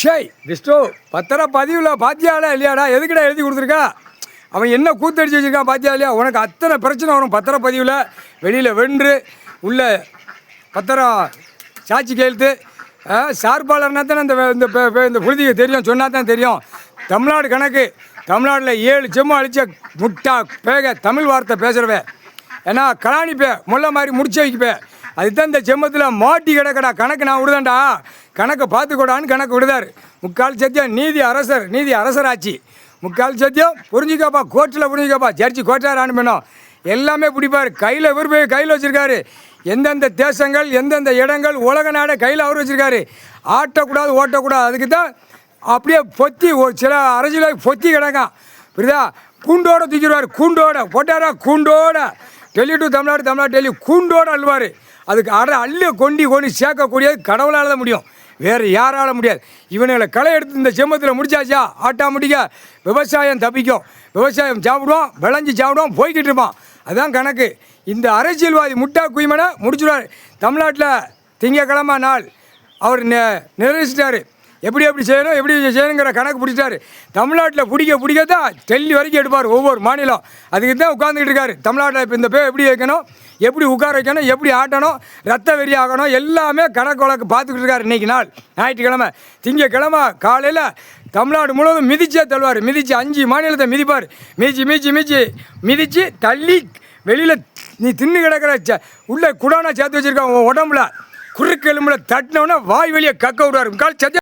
ஷேய் விஷ்ணு பத்திரம் பதிவில் பாத்தியாடா இல்லையாடா? எதுக்குடா எழுதி கொடுத்துருக்கா? அவன் என்ன கூத்தடிச்சு வச்சுருக்கான் பாத்தியா இல்லையா? உனக்கு அத்தனை பிரச்சனை வரும் பத்திரப்பதிவில். வெளியில் வென்று உள்ள பத்திரம் சாட்சி கையெழுத்து சார்பாளர்னா தானே இந்த புழுதிக்கு தெரியும், சொன்னால் தான் தெரியும். தமிழ்நாடு கணக்கு, தமிழ்நாட்டில் 7 செம்மம் அழிச்ச முட்டா பேக தமிழ் வார்த்தை பேசுகிறவன் ஏன்னா கலாணிப்பே முல்லை மாதிரி முடிச்சு வைக்கப்பே. அதுதான் இந்த செம்மத்தில் மாட்டி கிடக்கடா. கணக்கு நான் விடுதான்டா, கணக்கை பார்த்துக்கூடான்னு கணக்கு விடுதார். முக்கால் சத்தியம் நீதி அரசராட்சி. முக்கால் சத்தியம் புரிஞ்சுக்காப்பா, கோர்ட்டில் புரிஞ்சுக்காப்பா. ஜட்ஜி கோர்ட்டார் அனுப்பணும், எல்லாமே பிடிப்பார். கையில் விரும்பி கையில் வச்சுருக்காரு. எந்தெந்த தேசங்கள் எந்தெந்த இடங்கள் உலக நாடை கையில் அவர் வச்சுருக்காரு. ஆட்டக்கூடாது ஓட்டக்கூடாது. அதுக்கு தான் அப்படியே பொத்தி சில அரசியல் பொத்தி கிடக்கான். புரியுதா? கூண்டோட தூக்கிடுவார். கூண்டோட போட்டாரா, கூண்டோட டெல்லி டு தமிழ்நாடு டெல்லி கூண்டோட அள்ளுவார். அதுக்கு அள்ளி கொண்டு சேர்க்கக்கூடியது கடவுளால் தான் முடியும், வேறு யாரால முடியாது. இவனுங்களை களை எடுத்து இந்த செம்மத்தில் முடிச்சாச்சா ஆட்டாமட்டிக்க விவசாயம் தப்பிக்கும். விவசாயம் சாப்பிடுவோம், விளைஞ்சி சாப்பிடுவோம், போய்கிட்டு இருப்பான். அதுதான் கணக்கு. இந்த அரசியல்வாதி முட்டா குய்மனை முடிச்சுடுவார். தமிழ்நாட்டில் திங்கக்கிழமை நாள் அவர் நிறைவேற்றிட்டார். எப்படி செய்யணுங்கிற கணக்கு பிடிச்சிட்டாரு. தமிழ்நாட்டில் பிடிக்கத்தான் டெல்லி வரைக்கும் எடுப்பார் ஒவ்வொரு மாநிலம். அதுக்கு தான் உட்காந்துக்கிட்டு இருக்காரு. தமிழ்நாட்டில் இப்போ இந்த பேர் எப்படி வைக்கணும், எப்படி உட்கார வைக்கணும், எப்படி ஆட்டணும், ரத்த வெறி ஆகணும், எல்லாமே கணக்கு வழக்கு பார்த்துக்கிட்டு இருக்காரு. இன்றைக்கி நாள் ஞாயிற்றுக்கிழமை. திங்கக்கிழமை காலையில் தமிழ்நாடு முழுவதும் மிதிச்சே தள்ளுவார். மிதித்து 5 மாநிலத்தை மிதிப்பார். மிதித்து தள்ளி வெளியில் நீ தின்னு கிடக்கிற உள்ள குடானா சேர்த்து வச்சுருக்கான் உடம்புல குறுக்கு எலும்புல தட்டினவுடனே வாய் வெளியே கக்க விடுவார். கால் சத்தியம்.